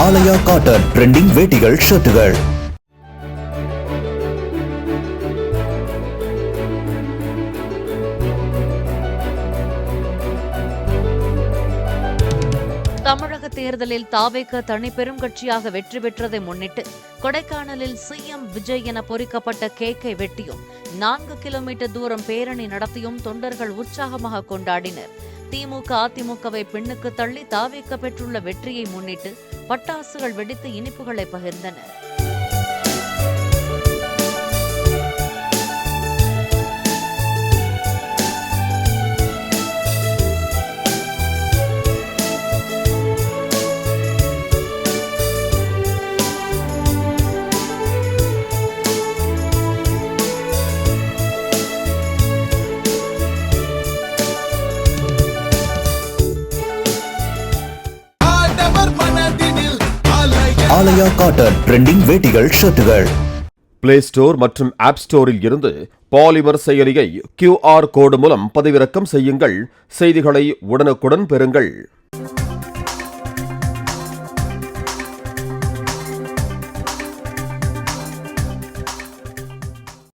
ஆலயா cotton trending வேட்டிகள் ஷர்ட்டுகள். தமிழக தேர்தலில் தாவேக தனி பெரும் கட்சியாக வெற்றி பெற்றதை முன்னிட்டு கொடைக்கானலில் சிஎம் விஜய் என பொறிக்கப்பட்ட கேக்கை வெட்டியும் 4 கிலோமீட்டர் தூரம் பேரணி நடத்தியும் தொண்டர்கள் உற்சாகமாக கொண்டாடினர். திமுக அதிமுகவை பின்னுக்கு தள்ளி தாவேக பெற்றுள்ள வெற்றியை முன்னிட்டு பட்டாசுகள் வெடித்து இனிப்புகளை பகிர்ந்தனர். ஆலயா காட்டன் ட்ரெண்டிங் வேட்டிகள் ஷர்ட்டுகள். பிளே ஸ்டோர் மற்றும் ஆப் ஸ்டோரில் இருந்து பாலிமர் செயலியை QR கோடு மூலம் பதிவிறக்கம் செய்யுங்கள். செய்திகளை உடனுக்குடன் பெறுங்கள்.